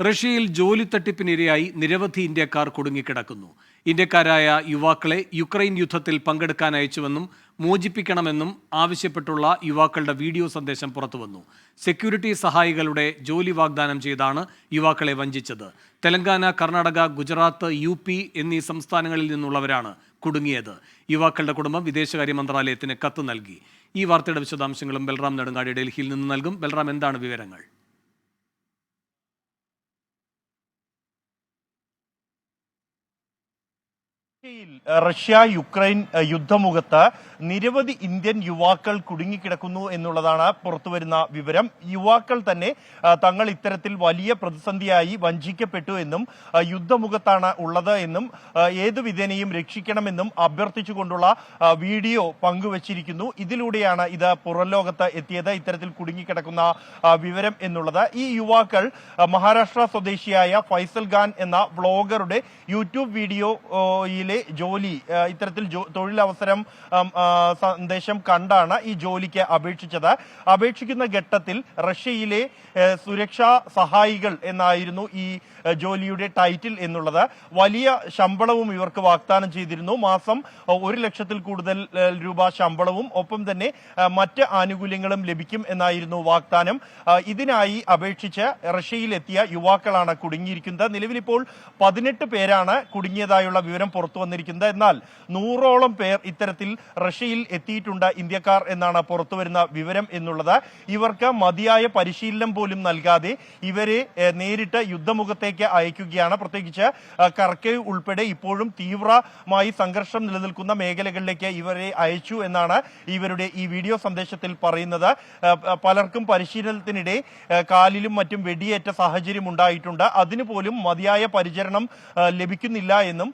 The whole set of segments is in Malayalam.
റഷ്യയിൽ ജോലി തട്ടിപ്പിനിരയായി നിരവധി ഇന്ത്യക്കാർ കുടുങ്ങിക്കിടക്കുന്നു. ഇന്ത്യക്കാരായ യുവാക്കളെ യുക്രൈൻ യുദ്ധത്തിൽ പങ്കെടുക്കാൻ അയച്ചുവെന്നും മോചിപ്പിക്കണമെന്നും ആവശ്യപ്പെട്ടുള്ള യുവാക്കളുടെ വീഡിയോ സന്ദേശം പുറത്തുവന്നു. സെക്യൂരിറ്റി സഹായികളുടെ ജോലി വാഗ്ദാനം ചെയ്താണ് യുവാക്കളെ വഞ്ചിച്ചത്. തെലങ്കാന, കർണാടക, ഗുജറാത്ത്, UP എന്നീ സംസ്ഥാനങ്ങളിൽ നിന്നുള്ളവരാണ് കുടുങ്ങിയത്. യുവാക്കളുടെ കുടുംബം വിദേശകാര്യ മന്ത്രാലയത്തിന് കത്ത് നൽകി. ഈ വാർത്തയുടെ വിശദാംശങ്ങളും ബൽറാം നെടുങ്ങാടി ഡൽഹിയിൽ നിന്ന് നൽകും. ബൽറാം, എന്താണ് വിവരങ്ങൾ? റഷ്യ യുക്രൈൻ യുദ്ധമുഖത്ത് നിരവധി ഇന്ത്യൻ യുവാക്കൾ കുടുങ്ങിക്കിടക്കുന്നു എന്നുള്ളതാണ് പുറത്തുവരുന്ന വിവരം. യുവാക്കൾ തന്നെ തങ്ങൾ ഇത്തരത്തിൽ വലിയ പ്രതിസന്ധിയായി വഞ്ചിക്കപ്പെട്ടു എന്നും യുദ്ധമുഖത്താണ് ഉള്ളത് എന്നും ഏതു വിധേനയും രക്ഷിക്കണമെന്നും അഭ്യർത്ഥിച്ചുകൊണ്ടുള്ള വീഡിയോ പങ്കുവച്ചിരിക്കുന്നു. ഇതിലൂടെയാണ് ഇത് പുറം ലോകത്ത് എത്തിയത്, ഇത്തരത്തിൽ കുടുങ്ങിക്കിടക്കുന്ന വിവരം എന്നുള്ളത്. ഈ യുവാക്കൾ മഹാരാഷ്ട്ര സ്വദേശിയായ ഫൈസൽ ഖാൻ എന്ന വ്ളോഗറുടെ യൂട്യൂബ് വീഡിയോയിലെ ജോലി, ഇത്തരത്തിൽ തൊഴിലവസരം സന്ദേശം കണ്ടാണ് ഈ ജോലിക്ക് അപേക്ഷിക്കുന്ന ഘട്ടത്തിൽ റഷ്യയിലെ സുരക്ഷാ സഹായികൾ എന്നായിരുന്നു ഈ ജോലിയുടെ ടൈറ്റിൽ എന്നുള്ളത്. വലിയ ശമ്പളവും ഇവർക്ക് വാഗ്ദാനം ചെയ്തിരുന്നു. മാസം 1 ലക്ഷത്തിൽ കൂടുതൽ രൂപ ശമ്പളവും ഒപ്പം തന്നെ മറ്റ് ആനുകൂല്യങ്ങളും ലഭിക്കും എന്നായിരുന്നു വാഗ്ദാനം. ഇതിനായി അപേക്ഷിച്ച് റഷ്യയിലെത്തിയ യുവാക്കളാണ് കുടുങ്ങിയിരിക്കുന്നത്. നിലവിലിപ്പോൾ 18 പേരാണ് കുടുങ്ങിയതായുള്ള വിവരം പുറത്തു വന്നിരിക്കുന്നത്. എന്നാൽ 100ഓളം പേർ ഇത്തരത്തിൽ റഷ്യയിൽ എത്തിയിട്ടുണ്ട്, ഇന്ത്യക്കാർ എന്നാണ് പുറത്തുവരുന്ന വിവരം എന്നുള്ളത്. ഇവർക്ക് മതിയായ പരിശീലനം പോലും നൽകാതെ ഇവരെ നേരിട്ട് യുദ്ധമുഖത്തേക്ക് അയക്കുകയാണ്. പ്രത്യേകിച്ച് കർക്കേവ് ഉൾപ്പെടെ ഇപ്പോഴും തീവ്രമായി സംഘർഷം നിലനിൽക്കുന്ന മേഖലകളിലേക്ക് ഇവരെ അയച്ചു എന്നാണ് ഇവരുടെ ഈ വീഡിയോ സന്ദേശത്തിൽ പറയുന്നത്. പലർക്കും പരിശീലനത്തിനിടെ കാലിലും മറ്റും വെടിയേറ്റ സാഹചര്യം ഉണ്ടായിട്ടുണ്ട്. അതിനുപോലും മതിയായ പരിചരണം ലഭിക്കുന്നില്ല എന്നും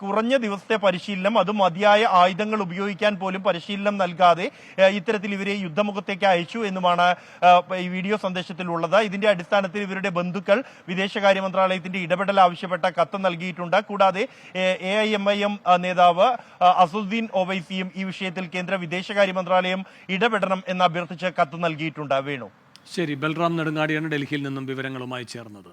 കുറഞ്ഞ ദിവസത്തെ പരിശീലനം, അത് മതിയായ ആയുധങ്ങൾ ഉപയോഗിക്കാൻ പോലും പരിശീലനം നൽകാതെ ഇത്തരത്തിൽ ഇവരെ യുദ്ധമുഖത്തേക്ക് അയച്ചു എന്നുമാണ് ഈ വീഡിയോ സന്ദേശത്തിലുള്ളത്. ഇതിന്റെ അടിസ്ഥാനത്തിൽ ഇവരുടെ ബന്ധുക്കൾ വിദേശകാര്യ മന്ത്രാലയത്തിന്റെ ഇടപെടൽ ആവശ്യപ്പെട്ട കത്ത് നൽകിയിട്ടുണ്ട്. കൂടാതെ AIMIM നേതാവ് അസുദ്ദീൻ ഒവൈസിയും ഈ വിഷയത്തിൽ കേന്ദ്ര വിദേശകാര്യ മന്ത്രാലയം ഇടപെടണം എന്ന് അഭ്യർത്ഥിച്ച് കത്ത് നൽകിയിട്ടുണ്ട്. വേണു. ശരി, ബൽറാം നെടുങ്ങാടിയാണ് ഡൽഹിയിൽ നിന്നും വിവരങ്ങളുമായി ചേർന്നത്.